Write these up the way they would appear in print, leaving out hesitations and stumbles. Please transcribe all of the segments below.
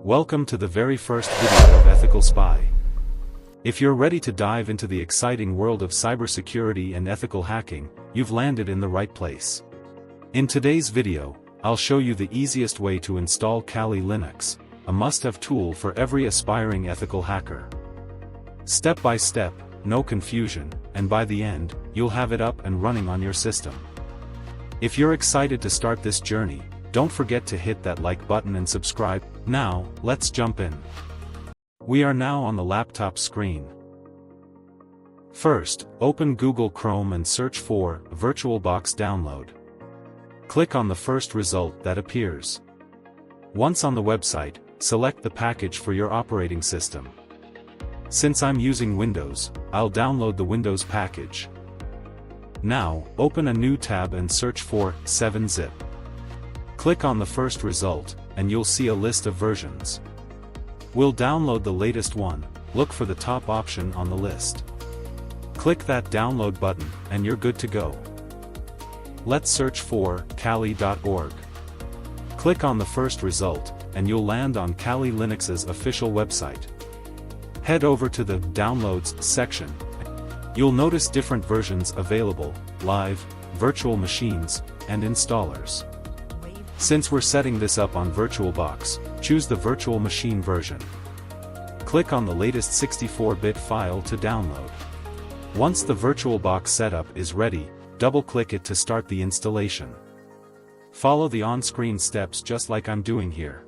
Welcome to the very first video of Ethical Spy. If you're ready to dive into the exciting world of cybersecurity and ethical hacking, you've landed in the right place. In today's video, I'll show you the easiest way to install Kali Linux, a must-have tool for every aspiring ethical hacker. Step by step, no confusion, and by the end, you'll have it up and running on your system. If you're excited to start this journey, don't forget to hit that like button and subscribe. Now, let's jump in. We are now on the laptop screen. First, open Google Chrome and search for VirtualBox Download. Click on the first result that appears. Once on the website, select the package for your operating system. Since I'm using Windows, I'll download the Windows package. Now, open a new tab and search for 7-zip. Click on the first result, and you'll see a list of versions. We'll download the latest one. Look for the top option on the list. Click that download button, and you're good to go. Let's search for kali.org. Click on the first result, and you'll land on Kali Linux's official website. Head over to the Downloads section. You'll notice different versions available: live, virtual machines, and installers. Since we're setting this up on VirtualBox, choose the virtual machine version. Click on the latest 64-bit file to download. Once the VirtualBox setup is ready, double-click it to start the installation. Follow the on-screen steps just like I'm doing here.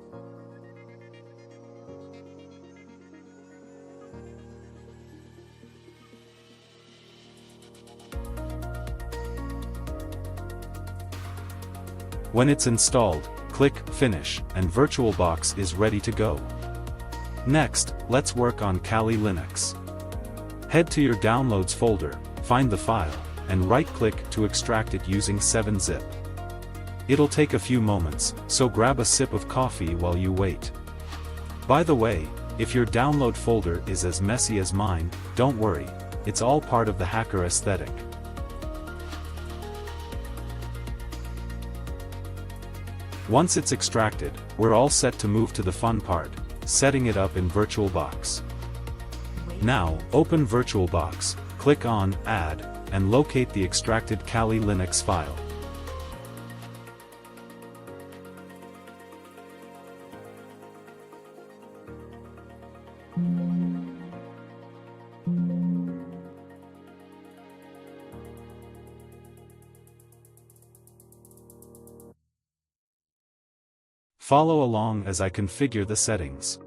When it's installed, click Finish, and VirtualBox is ready to go. Next, let's work on Kali Linux. Head to your Downloads folder, find the file, and right-click to extract it using 7-zip. It'll take a few moments, so grab a sip of coffee while you wait. By the way, if your download folder is as messy as mine, don't worry, it's all part of the hacker aesthetic. Once it's extracted, we're all set to move to the fun part, setting it up in VirtualBox. Now, open VirtualBox, click on Add, and locate the extracted Kali Linux file. Follow along as I configure the settings.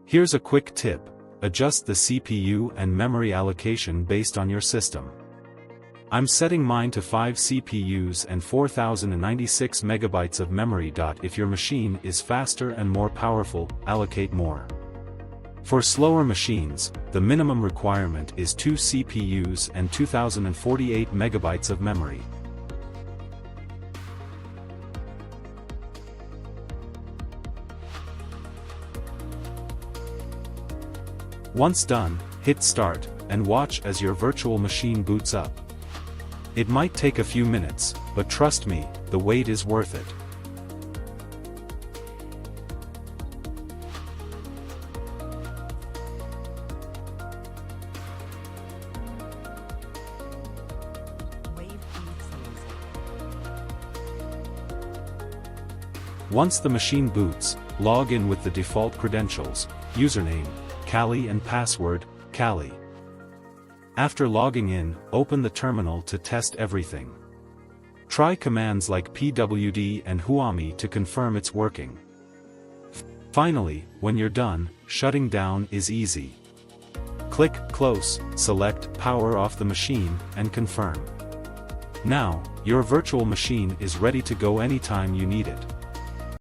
Here's a quick tip: adjust the CPU and memory allocation based on your system. I'm setting mine to 5 CPUs and 4096 megabytes of memory. If your machine is faster and more powerful, allocate more. For slower machines, the minimum requirement is 2 CPUs and 2048 megabytes of memory. Once done, hit Start, and watch as your virtual machine boots up. It might take a few minutes, but trust me, the wait is worth it. Once the machine boots, log in with the default credentials: username, Kali, and password, Kali. After logging in, open the terminal to test everything. Try commands like pwd and huami to confirm it's working. Finally, when you're done, shutting down is easy. Click Close, select Power off the machine, and confirm. Now, your virtual machine is ready to go anytime you need it.